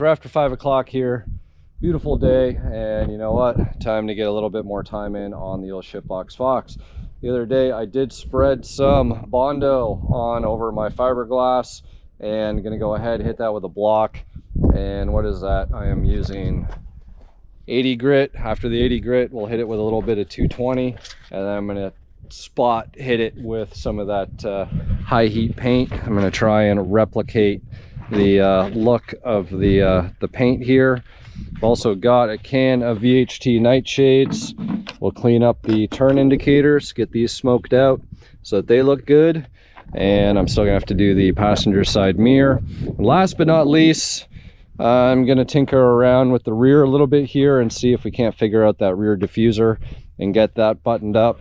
we're after 5 o'clock here. Beautiful day, and you know what? Time to get a little bit more time in on the old shitbox-Fox. The other day I did spread some Bondo on over my fiberglass, and gonna go ahead and hit that with a block. And what is that? I am using 80 grit. After the 80 grit, we'll hit it with a little bit of 220, and then I'm gonna spot hit it with some of that high heat paint. I'm gonna try and replicate the look of the paint here. I've also got a can of VHT nightshades. We'll clean up the turn indicators, get these smoked out so that they look good. And I'm still gonna have to do the passenger side mirror. And last but not least, I'm gonna tinker around with the rear a little bit here and see if we can't figure out that rear diffuser and get that buttoned up.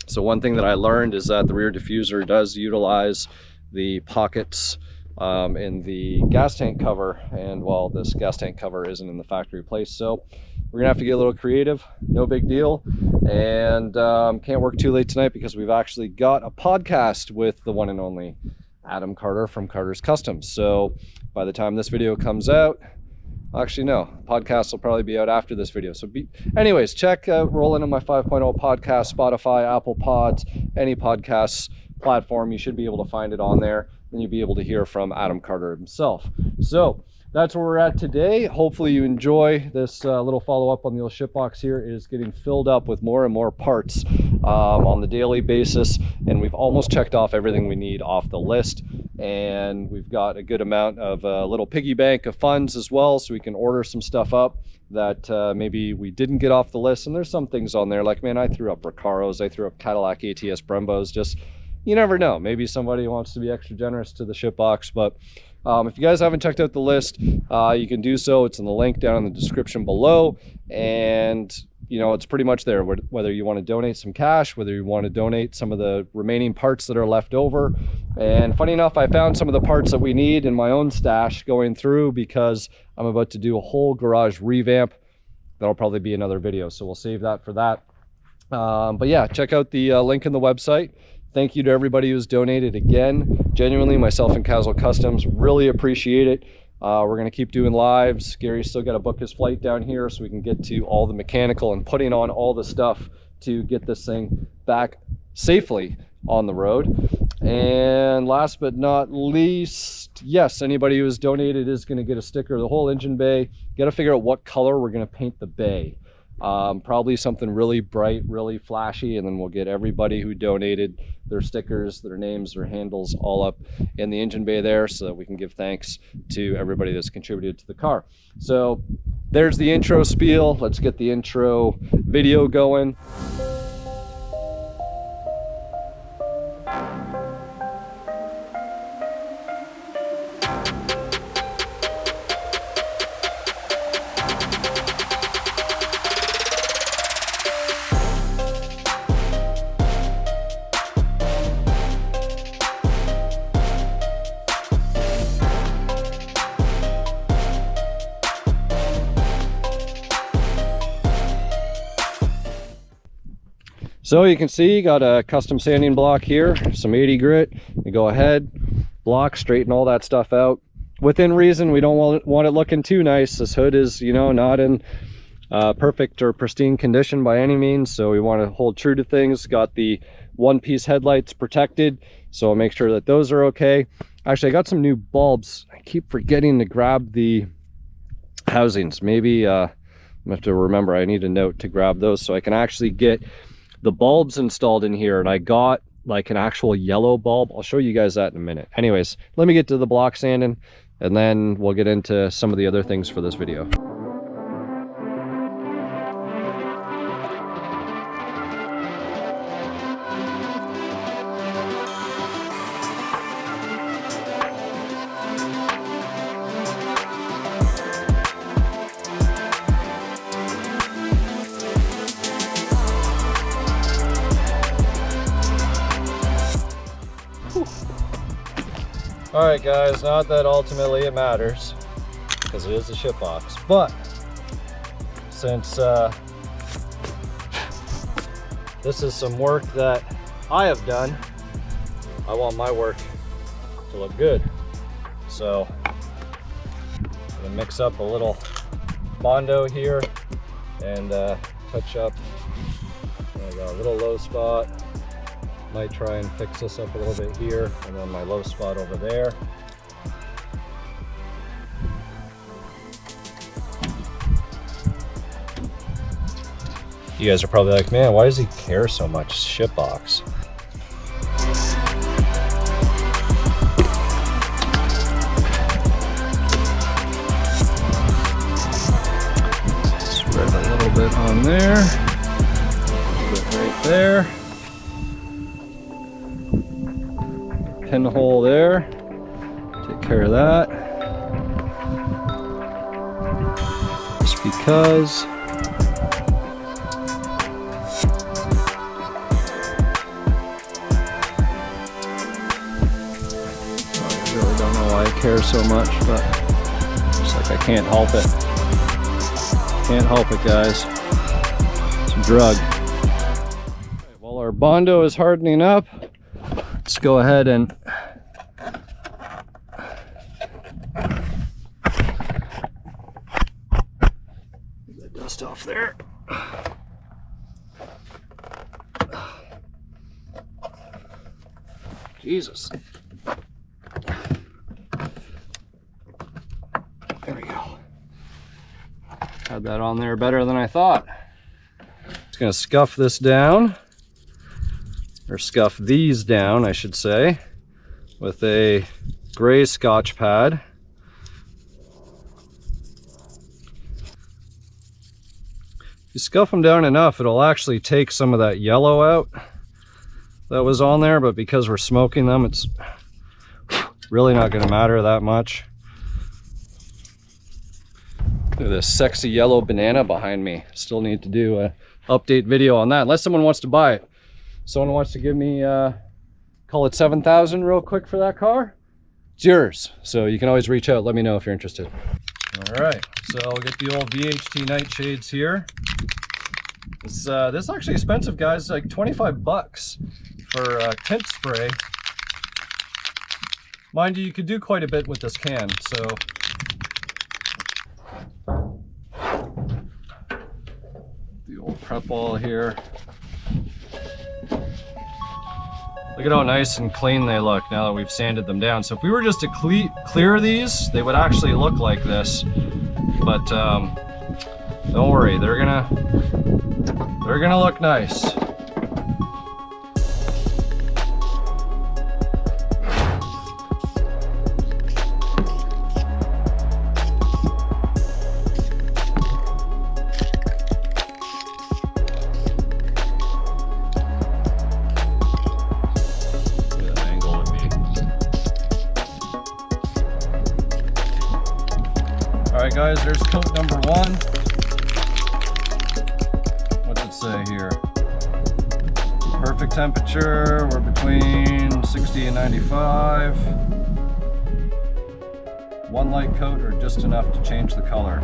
So one thing that I learned is that the rear diffuser does utilize the pockets in the gas tank cover, and well, this gas tank cover isn't in the factory place, so we're gonna have to get a little creative. No big deal. And can't work too late tonight because we've actually got a podcast with the one and only Adam Carter from Carter's Customs. So by the time this video comes out, actually no, podcast will probably be out after this video. So anyways, check out Rolling on My 5.0 podcast, Spotify, Apple Pods, any podcast platform. You should be able to find it on there. Then you'll be able to hear from Adam Carter himself. So that's where we're at today. Hopefully you enjoy this little follow-up on the old shipbox here. It is getting filled up with more and more parts on the daily basis, and we've almost checked off everything we need off the list, and we've got a good amount of little piggy bank of funds as well, so we can order some stuff up that maybe we didn't get off the list. And there's some things on there like, man, I threw up Recaros, I threw up Cadillac ATS Brembos. Just, you never know, maybe somebody wants to be extra generous to the shipbox. But if you guys haven't checked out the list, you can do so. It's in the link down in the description below, and you know, it's pretty much there. Whether you want to donate some cash, whether you want to donate some of the remaining parts that are left over. And funny enough, I found some of the parts that we need in my own stash going through, because I'm about to do a whole garage revamp. That'll probably be another video, so we'll save that for that. But yeah, check out the link in the website. Thank you to everybody who's donated again. Genuinely, myself and Casual Customs really appreciate it. We're gonna keep doing lives. Gary's still gotta book his flight down here so we can get to all the mechanical and putting on all the stuff to get this thing back safely on the road. And last but not least, yes, anybody who has donated is gonna get a sticker of the whole engine bay. Gotta figure out what color we're gonna paint the bay. Probably something really bright, really flashy, and then we'll get everybody who donated their stickers, their names, their handles all up in the engine bay there, so that we can give thanks to everybody that's contributed to the car. So there's the intro spiel. Let's get the intro video going. So you can see, got a custom sanding block here, some 80 grit. You go ahead, block, straighten all that stuff out. Within reason, we don't want it looking too nice. This hood is, you know, not in perfect or pristine condition by any means, so we want to hold true to things. Got the one-piece headlights protected, so I'll make sure that those are okay. Actually, I got some new bulbs. I keep forgetting to grab the housings. Maybe I have to remember, I need a note to grab those so I can actually get the bulbs installed in here. And I got like an actual yellow bulb. I'll show you guys that in a minute. Anyways, let me get to the block sanding, and then we'll get into some of the other things for this video. All right, guys, not that ultimately it matters because it is a shipbox, but since this is some work that I have done, I want my work to look good. So I'm Gonna mix up a little Bondo here and touch up. I got a little low spot. Might try and fix this up a little bit here, and then my low spot over there. You guys are probably like, man, why does he care so much, Shitbox? Spread a little bit on there, a little bit right there. Pinhole there, take care of that. Just because. I really don't know why I care so much, but it's like I can't help it. Can't help it, guys. It's a drug. Right, while our Bondo is hardening up, let's go ahead and get the dust off there. Jesus. There we go. Had that on there better than I thought. Just gonna scuff this down, or scuff these down, I should say, with a gray Scotch pad. If you scuff them down enough, it'll actually take some of that yellow out that was on there, but because we're smoking them, it's really not going to matter that much. Look at this sexy yellow banana behind me. Still need to do an update video on that, unless someone wants to buy it. Someone wants to give me, call it 7,000 real quick for that car, it's yours. So you can always reach out, let me know if you're interested. All right, so I'll get the old VHT nightshades here. This is actually expensive, guys, like 25 bucks for tint spray. Mind you, you could do quite a bit with this can, so. The old prep wall here. Look at how nice and clean they look now that we've sanded them down. So if we were just to clear these, they would actually look like this. But don't worry, they're gonna look nice. Alright guys, there's coat number 1. What's it say here? Perfect temperature, we're between 60 and 95. One light coat or just enough to change the color.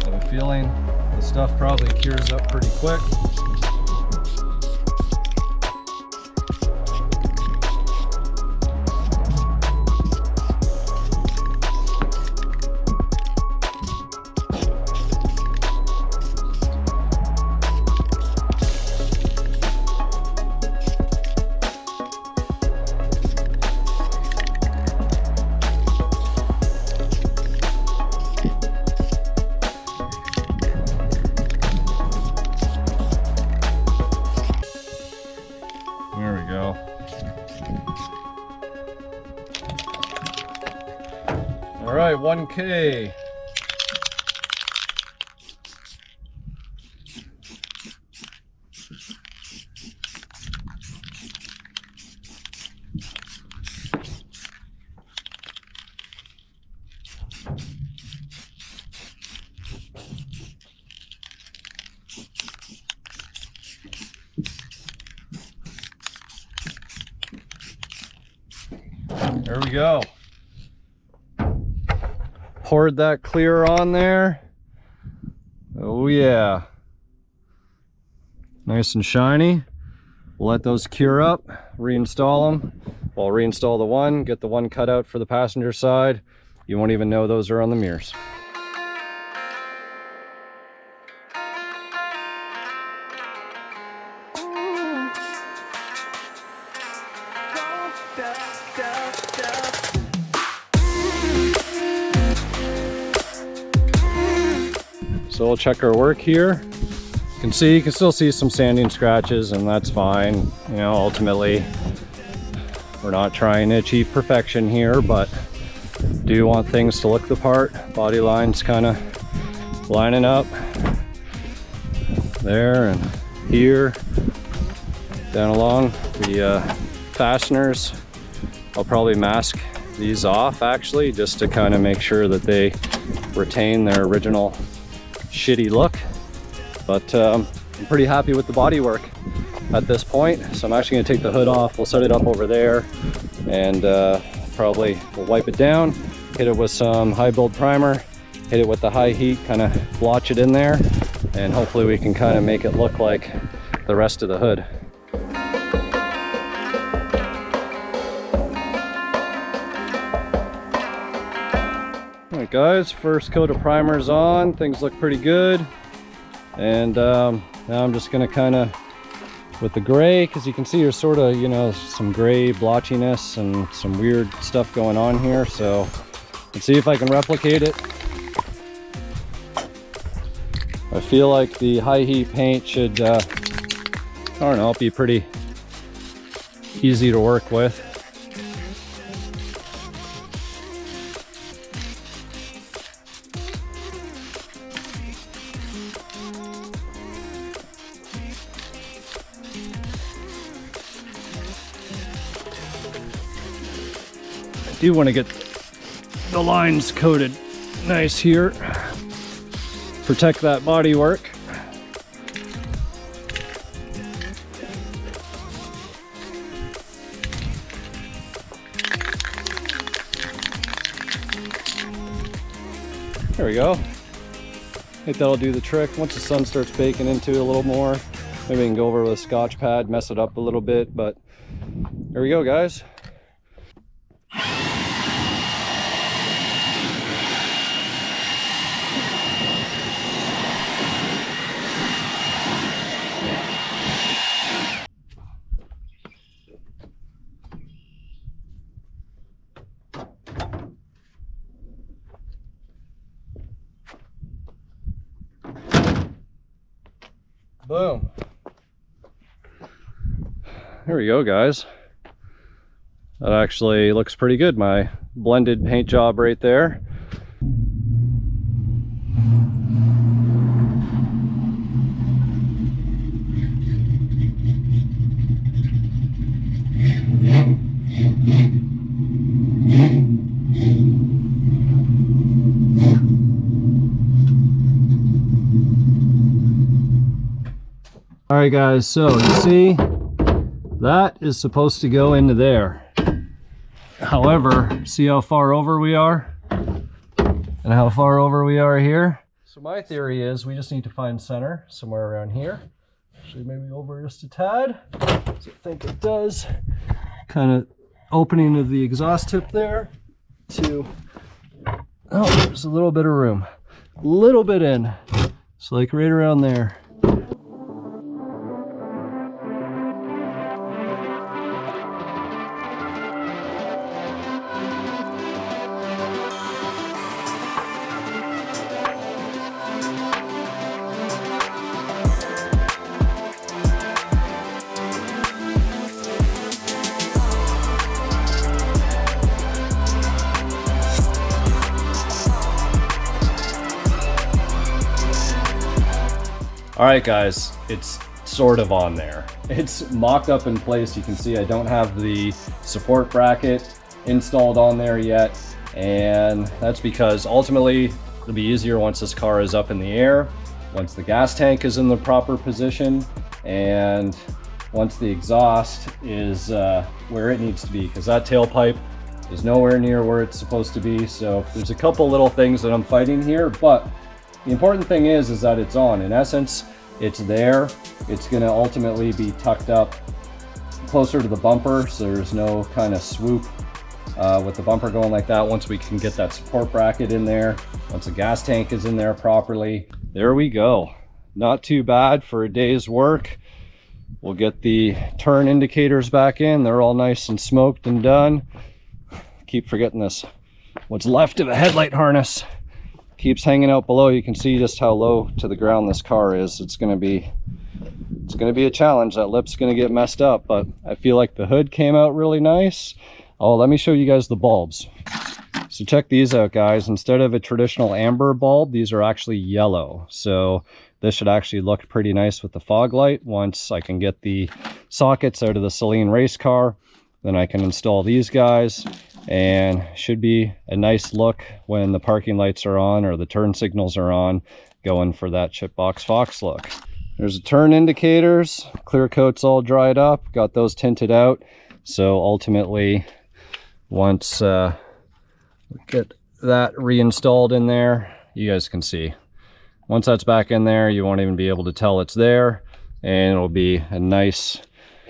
I have a feeling the stuff probably cures up pretty quick. There we go. All right, 1K. There we go. Poured that clear on there. Oh yeah. Nice and shiny. We'll let those cure up. reinstall them. Well, reinstall the one, get the one cut out for the passenger side. You won't even know those are on the mirrors. So we'll check our work here. You can still see some sanding scratches, and that's fine. You know, ultimately, we're not trying to achieve perfection here, but do want things to look the part. Body lines kind of lining up there and here, down along the fasteners. I'll probably mask these off actually, just to kind of make sure that they retain their original shitty look. But I'm pretty happy with the body work at this point. So I'm actually going to take the hood off. We'll set it up over there, and probably we'll wipe it down, hit it with some high build primer, hit it with the high heat, kind of blotch it in there, and hopefully we can kind of make it look like the rest of the hood. Alright guys, first coat of primer's on. Things look pretty good. And now I'm just gonna kind of, with the gray, because you can see there's sort of, you know, some gray blotchiness and some weird stuff going on here. So let's see if I can replicate it. I feel like the high heat paint should, I don't know, be pretty easy to work with. I do want to get the lines coated nice here, protect that body work. There we go. I think that'll do the trick. Once the sun starts baking into it a little more, maybe we can go over with a Scotch pad, mess it up a little bit, but there we go guys. Boom. There we go guys. That actually looks pretty good, my blended paint job right there. All right guys, so you see that is supposed to go into there. However, see how far over we are and how far over we are here? So my theory is we just need to find center somewhere around here. Actually maybe over just a tad. So I think it does. Kind of opening of the exhaust tip there to, oh, there's a little bit of room. A little bit in. So like right around there. All right guys, it's sort of on there. It's mocked up in place. You can see I don't have the support bracket installed on there yet. And that's because ultimately it'll be easier once this car is up in the air, once the gas tank is in the proper position, and once the exhaust is where it needs to be, because that tailpipe is nowhere near where it's supposed to be. So there's a couple little things that I'm fighting here, but the important thing is that it's on. In essence, it's there. It's going to ultimately be tucked up closer to the bumper, so there's no kind of swoop with the bumper going like that. Once we can get that support bracket in there, once the gas tank is in there properly, there we go. Not too bad for a day's work. We'll get the turn indicators back in. They're all nice and smoked and done. Keep forgetting this. What's left of the headlight harness keeps hanging out below. You can see just how low to the ground this car is. It's gonna be a challenge. That lip's gonna get messed up, but I feel like the hood came out really nice. Oh, let me show you guys the bulbs. So check these out, guys. Instead of a traditional amber bulb, these are actually yellow. So this should actually look pretty nice with the fog light. Once I can get the sockets out of the Celine race car, then I can install these guys, and should be a nice look when the parking lights are on or the turn signals are on, going for that shitbox-Fox look. There's the turn indicators. Clear coat's all dried up. Got those tinted out. So ultimately, once we get that reinstalled in there, you guys can see. Once that's back in there, you won't even be able to tell it's there, and it'll be a nice,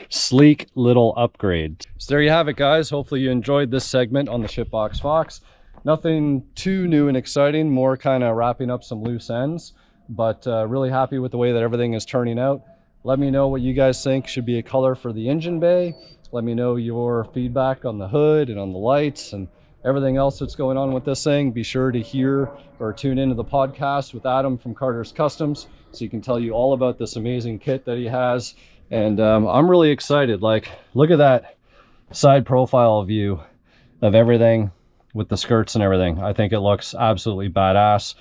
sleek little upgrade. So there you have it, guys. Hopefully you enjoyed this segment on the shitbox-Fox. Nothing too new and exciting, more kind of wrapping up some loose ends, but really happy with the way that everything is turning out. Let me know what you guys think should be a color for the engine bay. Let me know your feedback on the hood and on the lights and everything else that's going on with this thing. Be sure to hear or tune into the podcast with Adam from Carter's Customs, so he can tell you all about this amazing kit that he has. And I'm really excited. Like, look at that side profile view of everything with the skirts and everything. I think it looks absolutely badass.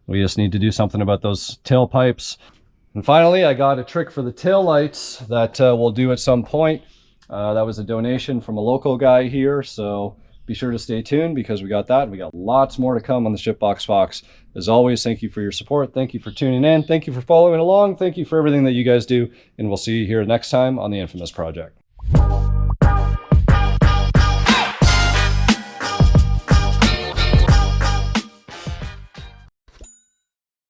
We just need to do something about those tailpipes. And finally, I got a trick for the tail lights that we'll do at some point. That was a donation from a local guy here, so be sure to stay tuned because we got that, and we got lots more to come on the shitbox-Fox. As always, thank you for your support. Thank you for tuning in. Thank you for following along. Thank you for everything that you guys do, and we'll see you here next time on the Infamous Project.